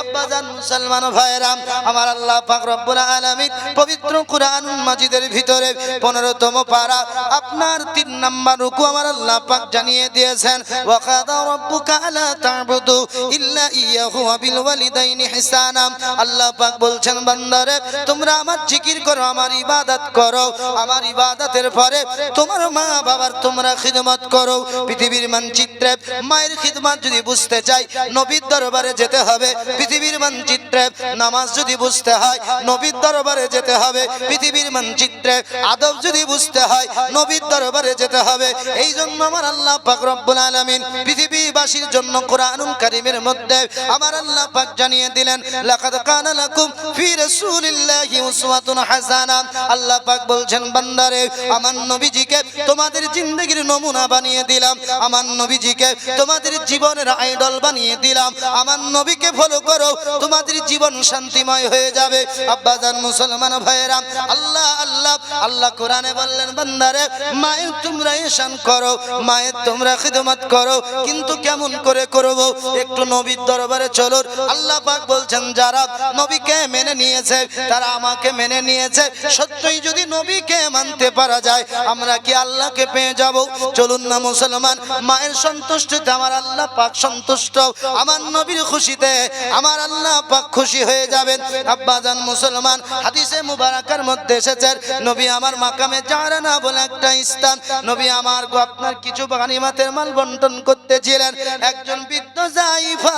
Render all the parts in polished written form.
আব্বাজান মুসলমান ভাইরা আমার আল্লাহ পাক রব্বুল আলামিন পবিত্র কুরআনুল মাজিদের ভিতরে 15তম পারা আপনার 3 নাম্বার রুকু আমার আল্লাহ পাক জানিয়ে দিয়েছেন ওয়া কাদা রাব্বুকা আলা তা'বুদু ইল্লা ইয়াহু ওয়া বিল ওয়ালিদাইনি ইহসানা। আল্লাহ পাক বলছেন বান্দারে তোমরা আমার জিকির করো, আমার ইবাদত করো, আমার ইবাদতের পরে তোমার মা বাবার তোমরা খিদমত করো। পৃথিবীর মানচিত্রে মায়ের খিদমত যদি বুঝতে চাই নবীর দরবারে যেতে হবে। পৃথিবীর মানচিত্রে নামাজ যদি বুঝতে হয় নবীর দরবারে যেতে হবে। পৃথিবীর মানচিত্রে আদব যদি বুঝতে হয় নবীর দরবারে যেতে হবে। এই জন্য আমার আল্লাহ পাক রব্বুল আলামিন পৃথিবীবাসীর জন্য কোরআনুল কারীমের মধ্যে আমার আল্লাহ পাক জানিয়ে দিলেন লাকাদ কানা লাকুম ফি রাসূলিল্লাহি উসওয়াতুন হাসানা। আল্লাহ পাক বলছেন বান্দারে আমার নবীজিকে তোমাদের জিন্দেগীর নমুনা বানিয়ে দিলাম, আমার নবীজিকে তোমাদের জীবনের আইডল বানিয়ে দিলাম। আমার নবীকে ফলো করো, তোমাদের জীবন শান্তিময় হয়ে যাবে। আব্বাজান মুসলমান ভাইরা আল্লাহ আল্লাহ আল্লাহ কোরআনে বললেন বান্দারে মায়ের তোমরা ihsan করো, মায়ের তোমরা খিদমত করো, কিন্তু কেমন করে করব? একটু নবীর দরবারে চলো। আল্লাহ পাক বলছেন যারা নবীকে মেনে নিয়েছে তারা আমাকে মেনে নিয়েছে। সত্যই যদি নবীকে মানতে পারা যায় আমরা কি আল্লাহকে পেয়ে যাব? চলুন না মুসলমান, মায়ের সন্তুষ্টিতে আমার আল্লাহ পাক সন্তুষ্ট, আমার নবীর খুশিতে আমার আল্লাহ পাক খুশি হয়ে যাবেন। আব্বাজান মুসলমান হাদিসে মুবারাকার মধ্যে এসেছে নবী আমার মাকামে জারানা বলে একটা স্থান, নবী আমার আপনার কিছু গানিমাতের মাল বন্টন করতেছিলেন। একজন বৃদ্ধ জাইফা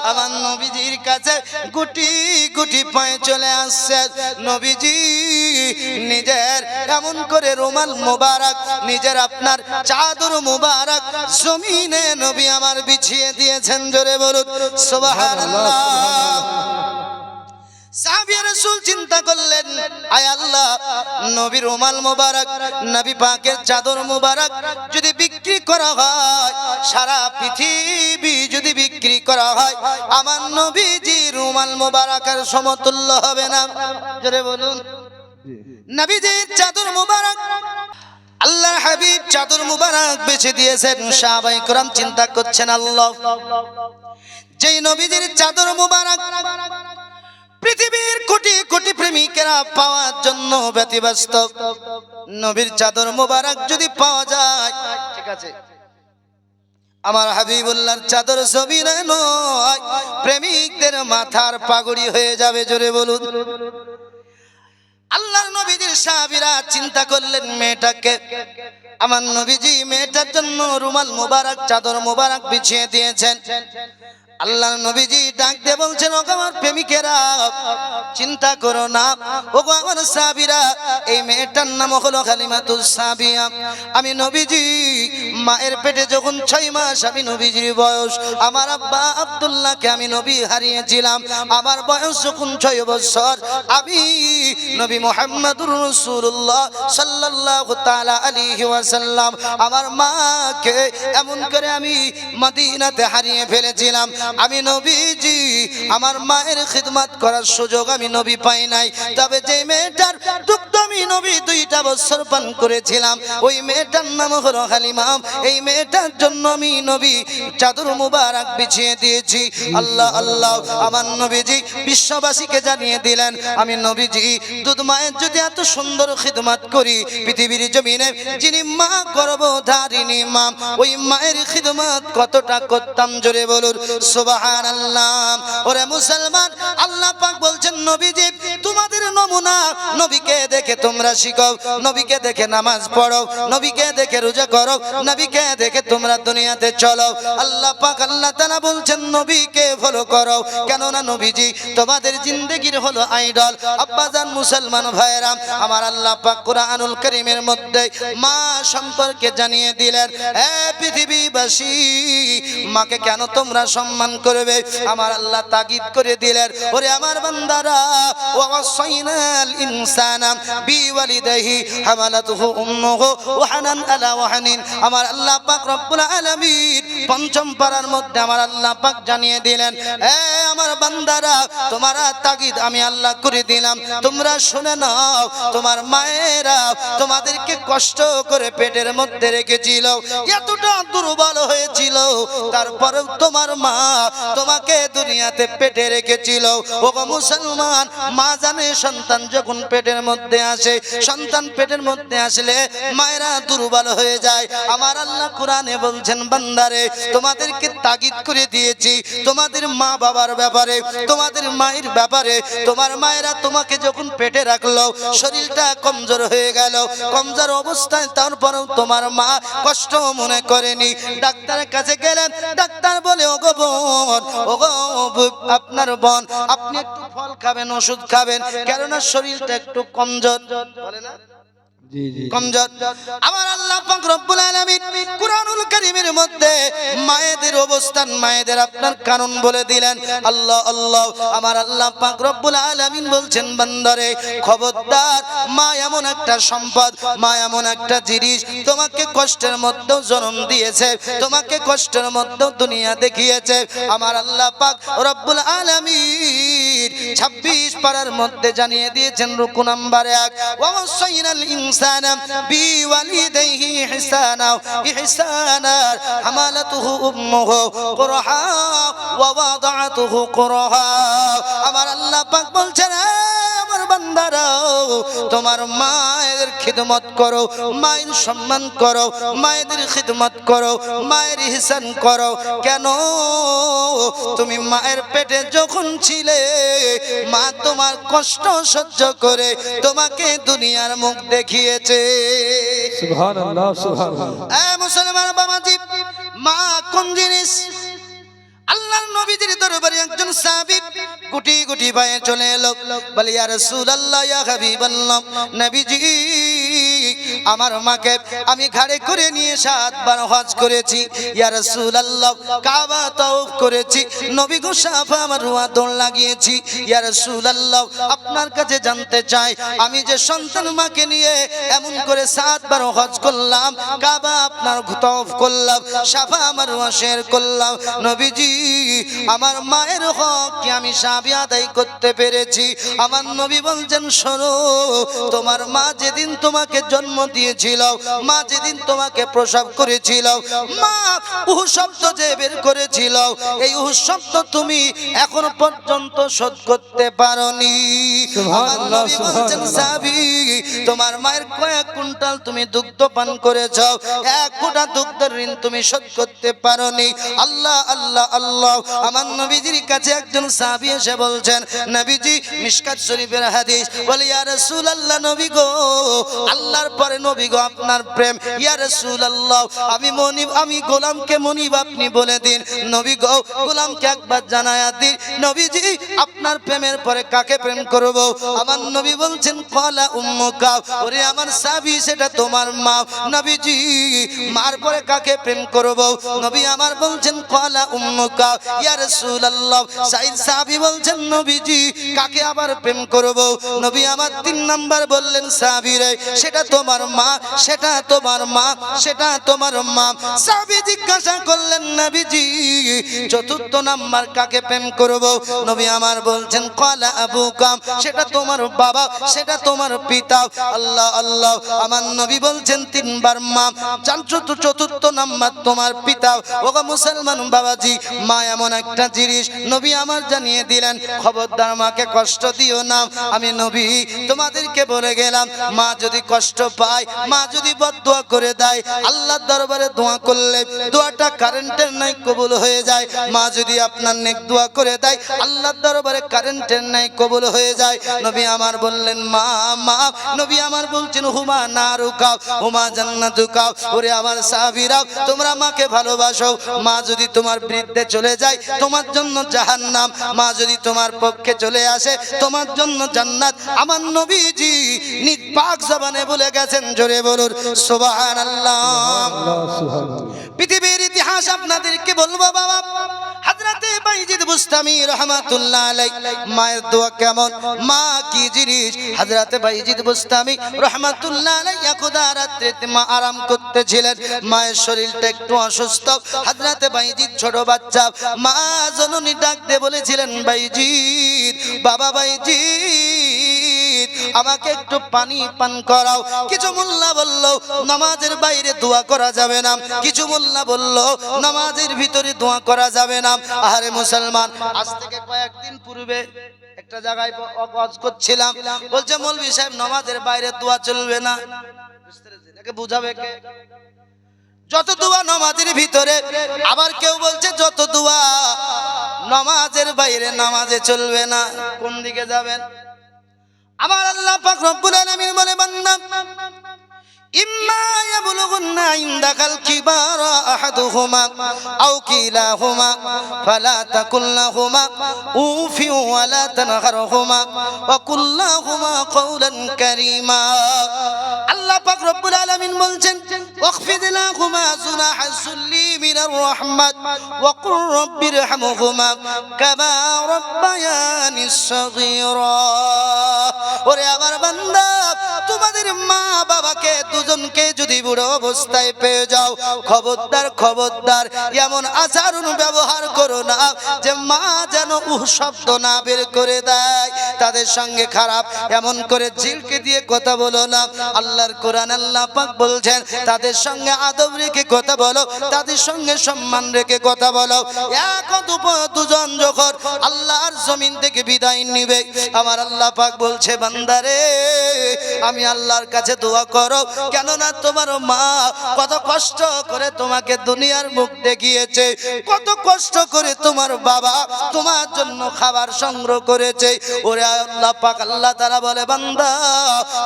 আমার নবীজির কাছে গুটি গুটি পায়ে চলে আসছে। নবীজি নিজের এমন করে রুমাল মুবারক, নিজের আপনার চাদর মুবারক জমিনে নবী আমার বিছিয়ে দিয়েছেন। জোরে বলুন সুবহানাল্লাহ। সাহাবী রাসূল চিন্তা করলেন আয় আল্লাহ নবীর রুমাল মুবারক, নবী পাকের চাদর মুবারক যদি বিক্রি করা হয়, সারা পৃথিবী যদি বিক্রি করা হয় আমার নবীজির রুমাল মুবারকের সমতুল্য হবে না। জোরে বলুন নবীজির চাদর মুবারক আল্লাহর হাবিব চাদর মুবারক বেচে দিয়েছেন। সাহাবায়ে কেরাম চিন্তা করছেন আল্লাহ যেই নবীজির চাদর মুবারক পৃথিবীর কোটি কোটি প্রেমিকেরা পাওয়ার জন্য ব্যতিব্যস্ত, নবীর চাদর মুবারক যদি পাওয়া যায় ঠিক আছে আমার হাবিবুল্লাহর চাদর জমিনে নয় প্রেমিকদের মাথার পাগড়ি হয়ে যাবে। জোরে বলুন আল্লাহর নবীজির সাহাবীরা চিন্তা করলেন মেয়েটাকে আমার নবীজি মেয়েটার জন্য রুমাল মুবারক চাদর মুবারক বিছিয়ে দিয়েছেন। আল্লাহর নবীজি ডাক দিয়ে বলছেন ওগো আমার প্রেমিকেরা চিন্তা করো না, ওগো আমার সাহাবীরা এই মেয়েটার নাম হলো হালিমাতুস সাবিয়া। আমি নবীজি মায়ের পেটে যখন 6 মাস আমি নবীজির বয়স, আমার আব্বা আব্দুল্লাহকে আমি নবী হারিয়েছিলাম। আমার বয়স যখন 6 বছর আমি নবী মুহাম্মদুর রাসূলুল্লাহ সাল্লাল্লাহু তাআলা আলাইহি ওয়াসাল্লাম আমার মাকে এমন করে আমি মদিনাতে হারিয়ে ফেলেছিলাম। আমি নবীজি আমার মায়ের খিদমত করার সুযোগ আমি নবী পাই নাই। তবে যে মেয়েটার দুগ্ধ আমি নবী 2টা বছর পান করেছিলাম ওই মেয়েটার নাম হলো হালিমা। এই মেয়েটার জন্য আমি নবী চাদর মুবারক বিছিয়ে দিয়েছি। আল্লাহ আল্লাহ আমার নবীজি বিশ্ববাসীকে জানিয়ে দিলেন আমি নবীজি দুধ মায়ের যদি এত সুন্দর খিদমত করি পৃথিবীর জমিনে যিনি মা গর্ভধারিণী মা ওই মায়ের খিদমত কতটা করতাম। জোরে বলুন সুবহানাল্লাহ। ওরে মুসলমান আল্লাহ পাক বলছেন নবীজি তোমাদের নমুনা, নবীকে দেখে তোমরা শিখো, নবীকে দেখে নামাজ পড়ো, নবীকে দেখে রোজা করো, নবীকে দেখে তোমরা দুনিয়াতে চলো। আল্লাহ পাক আল্লাহ তাআলা বলছেন নবীকে ফলো করো, কেননা নবীজি তোমাদের জিন্দেগীর হলো আইডল। আব্বাজান মুসলমান ভাইরা আমার আল্লাহ পাক কুরআনুল কারীমের মধ্যে মা সম্পর্কে জানিয়ে দিলেন হে পৃথিবীবাসী মাকে কেন তোমরা সম্মান করবে? আমার আল্লাহ তাগিদ করে দিলেন ওরে আমার বান্দারা ওয়াসাইনাল ইনসানা বিওয়ালিদাইহি হামালাতুহু উম্মুহু ওয়াহানান আলা ওয়াহানিন। আমার আল্লাহ পাক রব্বুল আলামিন 5ম পারার মধ্যে আমার আল্লাহ পাক জানিয়ে দিলেন এ আমার বান্দারা, তোমার তাগিদ আমি আল্লাহ করে দিলাম, তোমরা শুনে নাও। তোমার মায়েরা তোমাদেরকে কষ্ট করে পেটের মধ্যে রেখেছিল, এতটা দুর্বল হয়েছিল, তারপরেও তোমার মা তোমাকে দুনিয়াতে পেটে রেখেছিল। ও মুসলমান, মা জানে সন্তান যখন পেটের মধ্যে আসে, সন্তান পেটের মধ্যে আসলে মায়েরা দুর্বল হয়ে যায়। আমার আল্লাহ কোরআনে বলছেন, বান্দারে তোমাদেরকে তাগিদ করে দিয়েছি তোমাদের মা বাবার ব্যাপারে, তোমাদের মায়ের ব্যাপারে। তোমার মায়েরা তোমাকে যখন পেটে রাখলো, শরীরটা কমজোর হয়ে গেল, কমজোর অবস্থায় তারপরেও তোমার মা কষ্ট মনে করেনি। ডাক্তারের কাছে গেলেন, ডাক্তার বলে, ওগো বোন, ওগো আপনার বোন, আপনি একটু ফল খাবেন, ওষুধ খাবেন, কেননা শরীরটা একটু কমজোর, বলে না কমজোর। আমার আল্লাহ পাক রব্বুল আলামিন কুরআনুল কারীমের মধ্যে মায়েদের অবস্থান, মায়েদের আপনার কারণ বলে দিলেন। আল্লাহ আল্লাহ, আমার আল্লাহ পাক রব্বুল আলামিন বলছেন, বান্দারে খবরদার, মা এমন একটা সম্পদ, মা এমন একটা জিনিস, তোমাকে কষ্টের মধ্যেও জন্ম দিয়েছে, তোমাকে কষ্টের মধ্যেও দুনিয়া দেখিয়েছে। আমার আল্লাহ পাক রব্বুল আলামিন 26 পারার মধ্যে জানিয়ে দিয়েছেন, রুকু নাম্বার 1, ওয়াসাইনাল ইনসানা বিওয়ালিদাইহি ইহসানা হামালাতুহু উম্মুহু কুরহা ওয়া ওয়াদাআতুহু কুরহা। আমার আল্লাহ পাক বলছেন, আমার বান্দারা, তোমার মায়ের খিদমত করো, মায়ের সম্মান করো, মায়েদের খিদমত করো, মায়ের ইহসান করো। কেন? তুমি মায়ের পেটে যখন ছিলে, মা তোমার কষ্ট সহ্য করে তোমাকে দুনিয়ার মুখ দেখিয়েছে। সুবহানাল্লাহ, সুবহানাল্লাহ। মুসলমান বাবাজি, মা কোন জিনিস? আল্লাহর নবীজির দরবারে একজন সাহাবী গুটি গুটি পায়ে চলে এলো, বলে, ইয়া রাসূলুল্লাহ, ইয়া হাবিবাল্লাহ, নবীজি, আমার মাকে আমি ঘাড়ে করে নিয়ে 7 বার হজ করেছি, ইয়া রাসূলুল্লাহ, কাবা তাওয়াফ করেছি, নবী গো সাফা মারওয়া দৌড় লাগিয়েছি, ইয়া রাসূলুল্লাহ, আপনার কাছে জানতে চাই, আমি যে সন্তান মাকে নিয়ে এমন করে 7 বার হজ করলাম, কাবা আপনার তাওয়াফ করলাম, সাফা মারওয়া শের করলাম, নবীজি, আমার মায়ের হক কি আমি সাবি আদায় করতে পেরেছি? আমার নবী বলছেন, শোনো, তোমার মা যেদিন তোমাকে জন্ম দিয়েছিল, মা যেদিন তোমাকে প্রসব করেছিল, মা উহু শব্দ যে বের করেছিল, এই উহু শব্দ তুমি এখন পর্যন্ত শোধ করতে পারোনি। আমার নবী বলছেন, সাহাবী, তোমার মায়ের কয়েক কুইন্টাল তুমি দুগ্ধ পান করেছো, 1 কোটা দুগ্ধের ঋণ তুমি শোধ করতে পারোনি। আল্লাহ আল্লাহ আল্লাহ। আমার নবীজির কাছে একজন সাহাবী এসে বলছেন, নবীজি, মিশকাত শরীফের হাদিস, বলে, ইয়া রাসূলুল্লাহ, নবী গো, আল্লাহর পরে নবী গো, আপনার প্রেম, ইয়া রাসূলুল্লাহ, আমি মনিব, আমি গোলামকে মনিব আপনি বলে দিন, নবী গো, গোলামকে একবার জানায়া দিন, নবীজি, আপনার প্রেমের পরে কাকে প্রেম করব? আমার নবী বলছেন, ক্বালা উম্মুকা, ওরে আমার সাহাবী, সেটা তোমার মা। নবীজি, মার পরে কাকে প্রেম করব? নবী আমার বলছেন, ক্বালা উম্মুকা, ইয়া রাসূলুল্লাহ। সাইদ সাহাবী বলছেন, নবীজি, কাকে আবার প্রেম করব? নবী আমার 3 নাম্বার বললেন, সাহাবী রে, সেটা তোমার মা, সেটা তোমার মা, সেটা তোমার মা। সাহাবী জিজ্ঞাসা করলেন, নবীজি, 4র্থ নাম্বার কাকে প্রেম করব? নবী আমার বলছেন, ক্বালা আবুকা, সেটা তোমার বাবা, সেটা তোমার পিতা। আল্লাহ আল্লাহ। আমার নবী বলছেন 3 বার মা, 4র্থ নাম্বার তোমার পিতা। ওগো মুসলমান বাবাজি, মা এমন একটা জিনিস, নবী আমার জানিয়ে দিলেন, খবরদার মাকে কষ্ট দিও না। আমি নবী তোমাদেরকে বলে গেলাম, মা যদি কষ্ট পায়, মা যদি বদদুয়া করে দেয়, আল্লাহর দরবারে দোয়া করলে দোয়াটা কারেন্টের নাই কবুল হয়ে যায়। মা যদি আপনার নেক দোয়া করে দেয়, আল্লাহর দরবারে কারেন্টের নাই কবুল হয়ে যায়। নবী আমার বললেন, মা মা, নবী আমার বলছেন, হুমা নারুকা হুমা জান্নাতুকা। ওরে আমার সাহাবীরা, তোমরা মাকে ভালোবাসো, মা যদি তোমার বিরুদ্ধে চলে যায়, তোমার জন্য জাহান্নাম, মা যদি তোমার পক্ষে চলে আসে, তোমার জন্য জান্নাত। আমার নবীজি নিজ পাক জবানে বলে গেছেন, জোরে বলুন সুবহানাল্লাহ। পৃথিবীর ইতিহাস আপনাদেরকে বলবো বাবা, হযরতে বাইজিদ বুস্তামি রাহমাতুল্লাহ আলাইহি মায়ের দোয়া কেমন, মা কি জিনিস। হযরতে বাইজিদ বুস্তামি রাহমাতুল্লাহ আলাইহি একদা রাত্রিতে মা আরাম করতেছিলেন, মায়ের শরীরটা একটু অসুস্থ। হযরতে বাইজিদ ছোট বাচ্চা, মা জননী ডাক দিয়ে বলেছিলেন, বাইজিদ, বাবা বাইজিদ, আমাকে একটু পানি পান করাও। কিছু মোল্লা বলল নামাজের বাইরে দোয়া করা যাবে না, কিছু মোল্লা বলল নামাজের ভিতরে দোয়া করা যাবে না। আরে মুসলমান, আজ থেকে কয়েকদিন পূর্বে একটা জায়গায় ওয়াজ করছিলাম, বলছে মৌলভী সাহেব নামাজের বাইরে দোয়া চলবে না। একে বুঝাবে কে? যত দোয়া নামাজের ভিতরে, আবার কেউ বলছে যত দোয়া নামাজের বাইরে নামাজে চলবে না। কোন দিকে যাবেন? আমার আল্লাহ পাক রব্বুল আলামিন বলে, বান্দা ইম্মা ইয়াবলুগুন্না ইনদাকাল কিবারা আহাদুহুমা আও কিলাহুমা ফালা তাকুল লাহুমা উফি ওয়া লা তানহারহুমা ওয়া কুল লাহুমা কওলান কারীমা। আল্লাহ পাক রব্বুল আলামিন বলছেন, ওয়াখফিদ লাহুমা জুনাহা যুল্লি মিনার রাহমাত ওয়া কুর রাব্বিরহামহুমা কামা রাব্বায়ানি সগীরা। ওরে আমার বান্দা, তোমাদের মা বাবাকে দুজনকে যদি বুড়ো অবস্থায় পেয়ে যাও, খবরদার খবরদার এমন আচরণ ব্যবহার করো না যে মা যেন শব্দ না বের করে দেয়। তাদের সঙ্গে খারাপ এমন করে জিলকে দিয়ে কথা বলো না। আল্লাহর কোরআন আল্লাহ পাক বলছেন, তাদের সঙ্গে আদব রেখে কথা বলো, তাদের সঙ্গে সম্মান রেখে কথা বলো। এক দুজন যখন আল্লাহর জমিন থেকে বিদায় নিবে, আমার আল্লাহ পাক বলছে, বান্দারে আমি আল্লাহর কাছে দোয়া করো, কেননা তোমার মা কত কষ্ট করে তোমাকে দুনিয়ার মুখ দেখিয়েছে, কত কষ্ট করে তোমার বাবা তোমার জন্য খাবার সংগ্রহ করেছে। ওরে আল্লাহ পাক আল্লাহ তাআলা বলে, বান্দা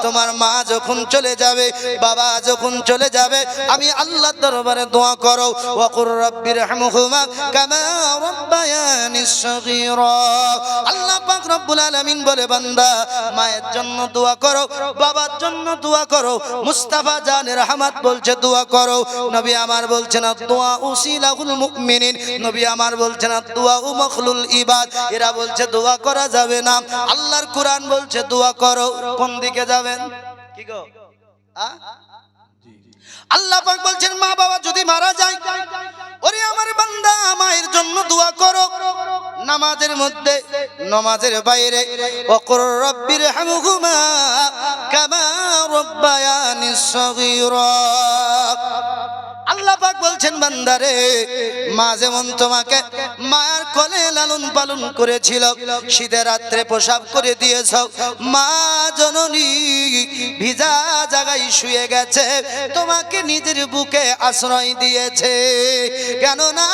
তোমার মা যখন চলে যাবে, বাবা যখন চলে যাবে, আমি আল্লাহর দরবারে দোয়া করো, ওয়া কুর রাব্বিরহামহুমা কামা রাব্বায়ানি সগীরা। আল্লাহ পাক রব্বুল আলামিন বলে, বান্দা মায়ের জন্য দোয়া করো, বাবার জন্য দোয়া করো। মুস্তাফা জান রহমত বলছে দোয়া করো। নবী আমার বলছেন দোয়া উসিলাহুল মুমিনিন, নবী আমার বলছেন দোয়া উ মখলুল ইবাদ। এরা বলছে দোয়া করা যাবে না, আল্লাহর কোরআন বলছে দোয়া করো। কোন দিকে যাবেন? কি গো? আল্লাহ পাক বলছেন মা বাবা যদি মারা যায়, ওরে আমার বান্দা মায়ের জন্য দোয়া করো। নামাজের মধ্যে, নামাজের বাইরে, ওয়াকুর রাব্বিরহামহুমা কামা রাব্বায়ানি সগীরা। আল্লাহ পাক বলছেন, বান্দারে মা যেমন তোমাকে মায়ের কোলে লালন পালন করেছিল, শীতের রাত্রে প্রসাব করে দিয়েছ, মা জননী ভিজা জায়গায় শুয়ে গেছে, তোমাকে নিজের বুকে আশ্রয় দিয়েছে। কেননা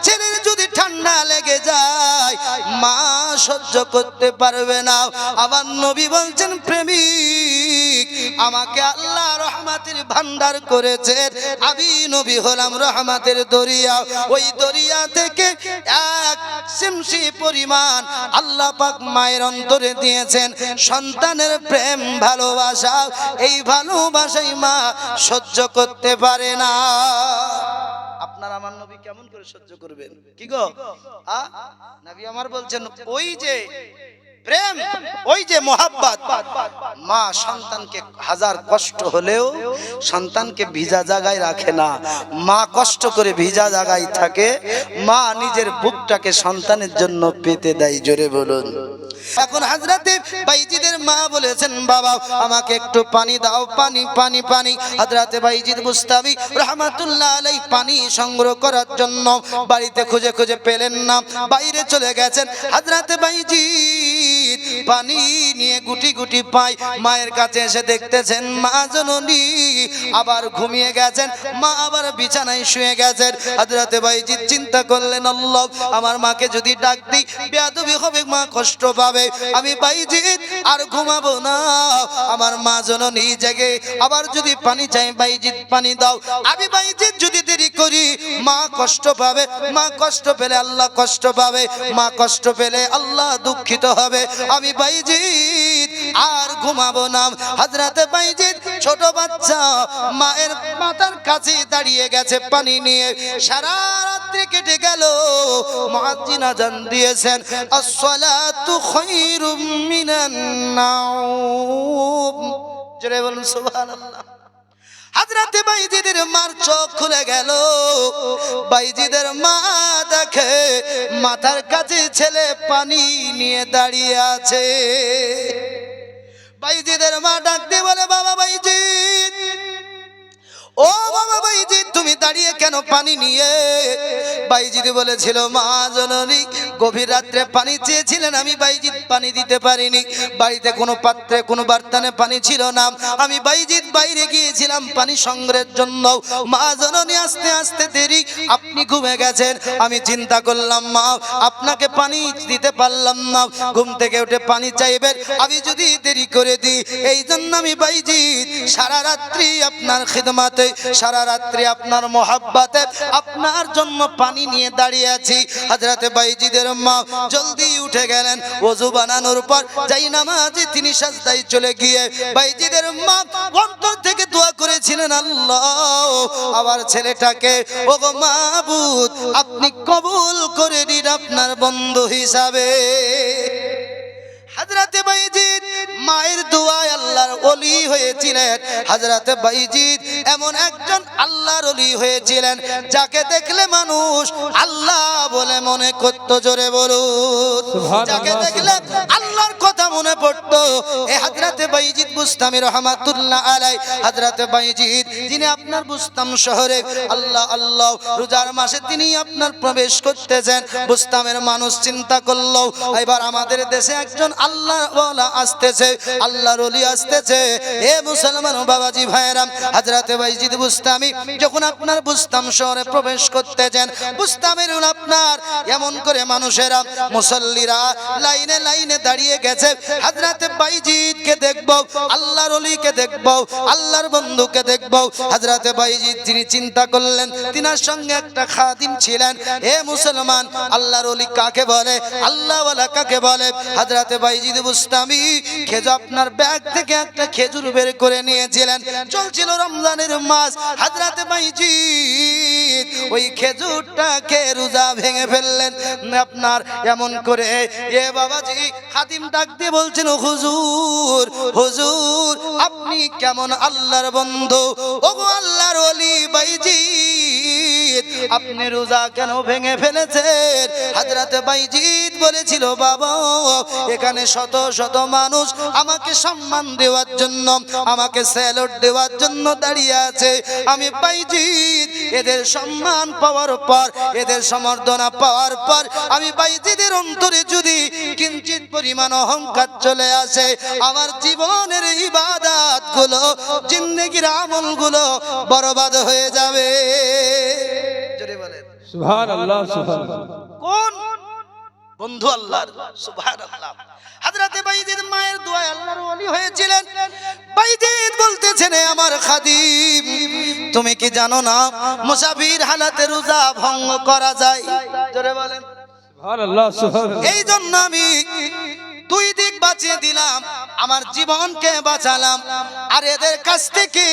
ছেলের যদি ঠান্ডা লেগে যায় মা সহ্য করতে পারবে না। আমার নবী বলছেন, প্রেমিক আমাকে আল্লাহ রহমতের ভান্ডার করেছেন, আমি নবী হলাম রহমতের দরিয়া। ওই দরিয়া থেকে এক সিমসি পরিমাণ আল্লাহ পাক মায়ের অন্তরে দিয়েছেন সন্তানের প্রেম ভালোবাসা। এই ভালোবাসাই মা সহ্য করতে পারে না। আপনার আমার নবী কেমন করে সহ্য করবেন? কি গো? নবী আমার বলছেন, ওই যে প্রেম, ওই যে মোহাব্বত, মা সন্তানকে হাজার কষ্ট হলেও সন্তানকে ভিজা জায়গায় রাখে না। মা কষ্ট করে ভিজা জায়গায় থাকে, মা নিজের বুকটাকে সন্তানের জন্য পেতে দেয়। জোরে বলুন। এখন হযরতে বাইজিদের মা বলেছেন, বাবা আমাকে একটু পানি দাও, পানি পানি পানি। হযরতে বাইজিদ বুস্তামি রাহমাতুল্লাহ আলাইহি পানি সংগ্রহ করার জন্য বাড়িতে খুঁজে খুঁজে পেলেন না, বাইরে চলে গেছেন। হযরতে বাইজিদ পানি নিয়ে গুটি গুটি পায়, মায়ের কাছে এসে দেখতেছেন মা জননী আবার ঘুমিয়ে গেছেন, মা আবার বিছানায় শুয়ে গেছেন। হযরতে বাইজিদ চিন্তা করলেন, আল্লাহ আমার মাকে যদি ডাক দিই বেয়াদবি হবে, মা কষ্ট পাবে, আমি বাইজিদ আর ঘুমাবো না। আমার মা জননী জেগে আবার যদি পানি চাই, বাইজিদ পানি দাও। আমি বাইজিদ যদি দেরি করি মা কষ্ট পাবে, মা কষ্ট পেলে আল্লাহ কষ্ট পাবে, মা কষ্ট পেলে আল্লাহ দুঃখিত হবে, আমি বাইজিদ আর ঘুমাবো না। হযরতে বাইজিদ ছোট বাচ্চা মায়ের মাথার কাছে দাঁড়িয়ে গেছে পানি নিয়ে। সারা রাত রাত্রি কেটে গেল, মুয়াজ্জিন আযান দিয়েছেন, আসসালাতু খায়রুম মিনান নাওম। জোরে বলুন সুবহানাল্লাহ। হযরতে বাইজিদের মার চোখ খুলে গেল। বাইজিদের মা দেখে মাথার কাছে ছেলে পানি নিয়ে দাঁড়িয়ে আছে। বাইজিদের মা ডাক দিয়ে বলে, বাবা বাইজিদ, ও বাবা বাইজিদ, তুমি দাঁড়িয়ে কেন পানি নিয়ে? বাইজিদ বলেছিল, মা জননী, গভীর রাত্রে পানি চেয়েছিলেন, আমি বাইজিদ পানি দিতে পারিনি। বাড়িতে কোনো পাত্রে কোনো বার্তানে পানি ছিল না। আমি বাইজিদ বাইরে গিয়েছিলাম পানি সংগ্রহের জন্য। মা জননী, আস্তে আস্তে দেরি, আপনি ঘুমে গেছেন। আমি চিন্তা করলাম, মা আপনাকে পানি দিতে পারলাম না, ঘুম থেকে উঠে পানি চাইবেন, আমি যদি দেরি করে দিই, এই জন্য আমি বাইজিদ সারা রাত্রি আপনার খিদমতে, সারা রাত্রি আপনার মোহাব্বতে আপনার জন্য পানি নিয়ে দাঁড়িয়ে আছি। হযরতে বাইজিদের মা জলদি উঠে গেলেন। ওযু বানানোর পর যাই নামাজে তিনি সাজদায় চলে গিয়ে বাইজিদের মা অন্তর থেকে দোয়া করেছিলেন, আল্লাহ আমার ছেলেটাকে ওগো মাবুদ আপনি কবুল করে দিন আপনার বন্ধু হিসাবে। হযরতে বাইজিদ মায়ের দোয়ায় আল্লাহর ওলি হয়েছিলেন। হযরতে বাইজিদ এমন একজন আল্লাহর ওলি হয়েছিলেন যাকে দেখলে মানুষ আল্লাহ বলে মনে করত। জোরে বলুন, যাকে দেখলে আল্লাহর কথা মনে পড়তো। এই হযরতে বাইজিদ বুস্তামি রহমাতুল্লাহ আলাইহি, হযরতে বাইজিদ যিনি আপনার বুস্তাম শহরে আল্লাহ আল্লাহ রোজার মাসে তিনি আপনার প্রবেশ করতেছেন। বুস্তামের মানুষ চিন্তা করলো, এবার আমাদের দেশে একজন আল্লাহ ওয়ালা আসতেছে, আল্লাহর ওলি আসতেছে। এ মুসলমান বাবাজি ভাইরা, হযরতে বাইজিদ বুস্তামি যখন আপনার বুস্তাম শহরে প্রবেশ করতেছেন, বুস্তামের আপনার এমন করে মানুষেরা মুসল্লিরা লাইনে লাইনে দাঁড়িয়ে গেছে। হযরতে বাইজিদকে দেখবো, আল্লাহর ওলিকে দেখবো, আল্লাহর বন্ধুকে দেখবো। হযরতে বাইজিদ তিনি চিন্তা করলেন, তিনার সঙ্গে একটা খাদিম ছিলেন। এ মুসলমান, আল্লাহর ওলি কাকে বলে, আল্লাহ ওয়ালা কাকে বলে? হযরতে বাইজিদ বুস্তামি খেজুর আপনার ব্যাগ থেকে একটা খেজুর বের করে নিয়েছিলেন। চলছিল রমজানের মাস। হযরতে বাইজিদ ওই খেজুরটাকে রোজা ভেঙে ফেললেন আপনার এমন করে। এ বাবাজি খাদিম ডাক দিয়ে বলছেন, হুজুর হুজুর আপনি কেমন আল্লাহর বন্ধু, ওগো আল্লাহর ওলি বাইজিদ আপনি রোজা কেন ভেঙে ফেলেছেন? হযরতে বাইজিদ বলেছিল, বাবা এখানে শত শত মানুষ আমাকে সম্মান দেওয়ার জন্য, আমাকে স্যালুট দেওয়ার জন্য দাঁড়িয়ে আছে। আমি বাইজিদ এদের সম্মান পাওয়ার পর, এদের সমর্থনা পাওয়ার পর আমি বাইজিদের অন্তরে যদি কিঞ্চিত পরিমাণ অহংকার চলে আসে, আমার জীবনের ইবাদত গুলো, জিন্দেগির আমল গুলো বরবাদ হয়ে যাবে। জোরে বলেন সুবহানাল্লাহ, সুবহানাল্লাহ। কোন বন্ধু আল্লাহর? সুবহানাল্লাহ। হযরতে বাইজিদ মায়ের দোয়ায় আল্লাহর ওলি হয়েছিলেন। বাইজিদ বলতেছেন, আমার খাদিম তুমি কি জানো না মুসাফির হালাতে রোজা ভঙ্গ করা যায়? জোরে বলেন সুবহানাল্লাহ, সুবহানাল্লাহ। এই জন্য আমি দুই দিক বাঁচিয়ে দিলাম, আমার জীবনকে বাঁচালাম, আর এদের কাছ থেকে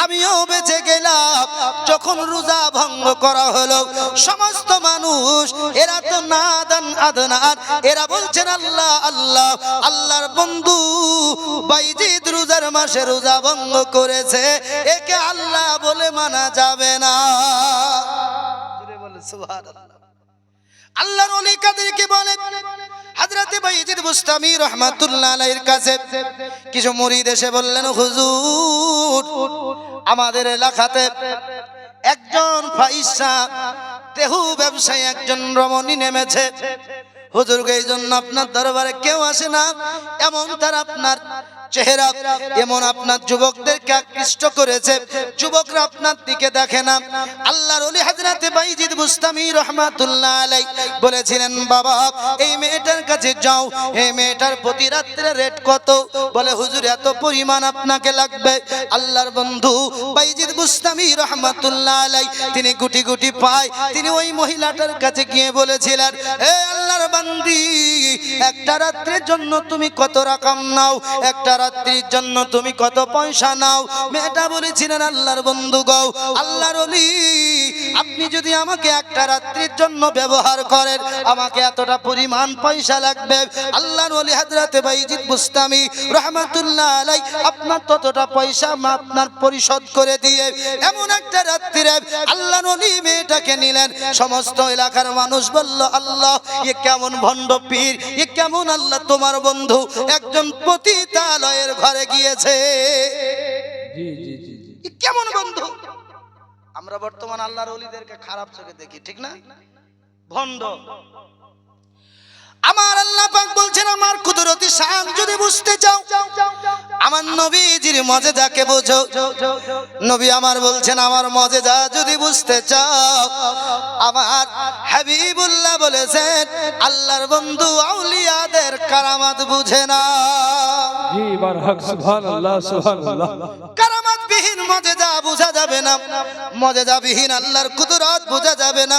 আমিও বেঁচে গেলাম। যখন রোজা ভঙ্গ করা হলো, সমস্ত মানুষ এরা তো নাদান আদনান, এরা বলছেন আল্লাহ আল্লাহ, আল্লাহর বন্ধু বাইজিদ রোজার মাসে রোজা ভঙ্গ করেছে, একে আল্লাহ বলে মানা যাবে না। সুবহানাল্লাহ। আল্লাহর ওলি কাদেরকে বলে? হযরতে বাইজিদ বুস্তামি রহমাতুল্লাহ আলাইহির কাছে কিছু মুরিদ এসে বললেন, হুজুর আমাদের এলাকাতে একজন ফাইসা তেহু ব্যবসায়ী একজন রমণী নেমেছে। হুজুর এই জন্য আপনার দরবারে কেউ আসে না, এমন তার আপনার চেহারা, এমন আপনার যুবকদেরকে আকৃষ্ট করেছে, যুবকরা আপনার দিকে দেখে না। আল্লাহর ওলি হযরতে বাইজিদ বুস্তামি রহমাতুল্লাহ আলাইহি বলেছিলেন, বাবা এই মেয়েটার কাছে যাও, এই মেয়েটার প্রতি রাত্রে রেট কত? বলে হুজুর এত পরিমাণ আপনাকে লাগবে। আল্লাহর বন্ধু বাইজিদ বুস্তামি রহমাতুল্লাহ আলাইহি তিনি গুটি গুটি পায়, তিনি ওই মহিলাটার কাছে গিয়ে বলেছিলেন, হে আল্লাহর বান্দি একটা রাত্রের জন্য তুমি কত রকম নাও? একটা রাত্রির জন্য তুমি কত পয়সা নাও? মেয়েটা বলেছিলেন আল্লাহর বন্ধু গো, আল্লাহর ওলি, আপনি যদি আমাকে একটা রাত্রির জন্য ব্যবহার করেন আমাকে এতটা পরিমাণ পয়সা লাগবে। আল্লাহর ওলি হযরতে বাইজিদ বুস্তামি রাহমাতুল্লাহ আলাই আপনার ততটা পয়সা আপনার পরিশোধ করে দিয়ে এমন একটা রাত্রিরে আল্লাহর ওলি মেয়েটাকে নিলেন। সমস্ত এলাকার মানুষ বলল, আল্লাহ, এ কেমন ভণ্ড পীর, এ কেমন আল্লাহ তোমার বন্ধু একজন পতিতালয়ের ঘরে গিয়েছে, জি জি জি জি। এ কেমন বন্ধু? আমরা বর্তমান আল্লাহর ওলিদেরকে খারাপ চোখে দেখি, ঠিক না? ভণ্ড। আমার আল্লাহ পাক বলছেন, আমার কুদরতি শান যদি বুঝতে চাও আমার নবীজির মজেদাকে বোঝো। নবী আমার বলছেন, আমার মজেদা যদি বুঝতে চাও আমার হাবিবুল্লাহ বলেছেন, আল্লাহর বন্ধু আউলিয়াদের কারামাত বুঝে না। জি বারহাক সুবহানাল্লাহ সুবহানাল্লাহ। কারামাত বিহীন মজেদা বোঝা যাবে না, মজেদা বিহীন আল্লাহর কুদরত বোঝা যাবে না।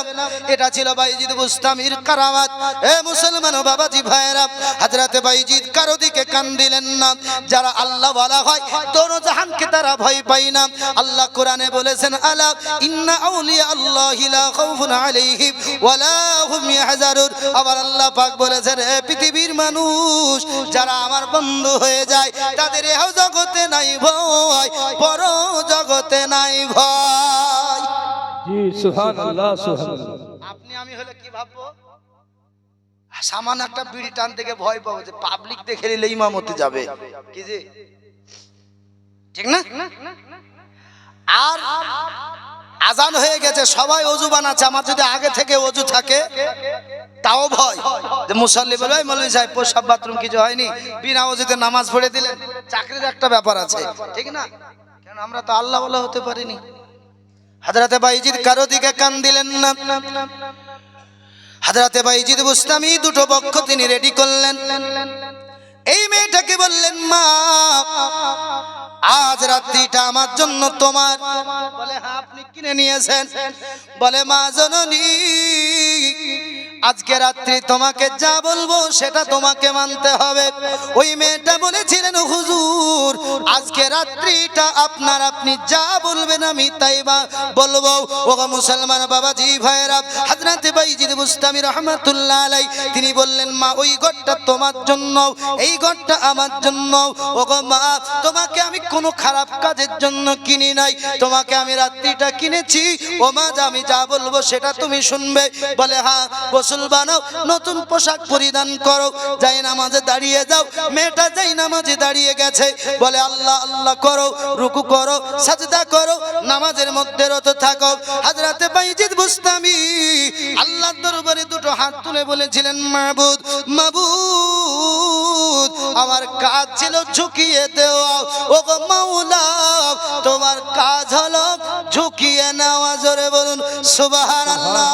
এটা ছিল বাইজিদ বুস্তামির কারামাত। এ মুসলমান ও বাবাজি ভাইরা, হযরতে বাইজিদ কারো দিকে কান দিলেন না। যারা আল্লাহ ওয়ালা হয় দোনো জাহানকে তারা ভয় পায় না। আল্লাহ কোরআনে বলেছেন, আলা ইন্না আউলিয়া আল্লাহি লা খাউফুন আলাইহিম ওয়ালা হুম ইয়াহজারুন। আবার আল্লাহ পাক বলেছেন, হে পৃথিবীর মানুষ, যারা আমার বন্ধু হয়ে যায় তাদের এহ জগতে নাই ভয়, পর জগতে নাই ভয়। জি সুবহানাল্লাহ সুবহানাল্লাহ। আপনি আমি হলে কি ভাববো? সামান্য একটা বিড়ি টান থেকে ভয় পাবো যে পাবলিক দেখে নিলে ইমামতি যাবে, কি যে ঠিক না? আর আজান হয়ে গেছে, সবাই ওযু বানাচ্ছে, আমার যদি আগে থেকে ওযু থাকে তাও ভয় যে মুসাল্লি বলে, ওই মৌলভী সাহেব প্রসাব বাথরুম কিছু হয়নি, বিনা ওযুতে নামাজ পড়ে দিলেন। চাকরির একটা ব্যাপার আছে, ঠিক না? কারণ আমরা তো আল্লাহ ওয়ালা হতে পারিনি। হযরতে বাইজিদ কারো দিকে কান দিলেন না। হযরতে বাইজিদ বুস্তামি দুটো বক্ষ তিনি রেডি করলেন। এই মেয়েটাকে বললেন, মা, আজ রাত্রিটা আমার জন্য তোমার। বলে, হ্যাঁ, আপনি কিনে নিয়েছেন। বলে, মা জননী, আজকে রাত্রি তোমাকে যা বলবো সেটা তোমাকে মানতে হবে। ওই মেয়েটা বলেছিলেন, হুজুর, আজকে রাত্রিটা আপনার, আপনি যা বলবেন আমি তাই বলবো। ও মুসলমান বাবাজি ভাইরা, হযরতে বাইজিদ বুস্তামি রাহমাতুল্লাহ আলাই তিনি বললেন, মা, ওই ঘরটা তোমার জন্য, এই ঘরটা আমার জন্য। ও গো মা, তোমাকে আমি কোনো খারাপ কাজের জন্য কিনি নাই, তোমাকে আমি রাত্রিটা কিনেছি। ও মা, আমি যা বলবো সেটা তুমি শুনবে। বলে, হ্যাঁ, গোসল বানাও, নতুন পোশাক পরিধান করো, যাই নামাজে দাঁড়িয়ে যাও। মেয়েটা যাই নামাজে দাঁড়িয়ে গেছে। বলে, আল্লাহ আল্লাহ করো, রুকু করো, সাজদা করো, নামাজের মধ্যে রত থাকো। হযরতে বাইজিদ বুস্তামি আল্লাহর দরবারে দুটো হাত তুলে বলেছিলেন, মাবুদ, মাবুদ, আমার কাজ ছিল ঝুঁকিয়ে দেওয়া। ও গো মাওলা, তোমার কাজ হলো ঝুঁকিয়ে নেওয়া। জোরে বলুন সুবহানাল্লাহ।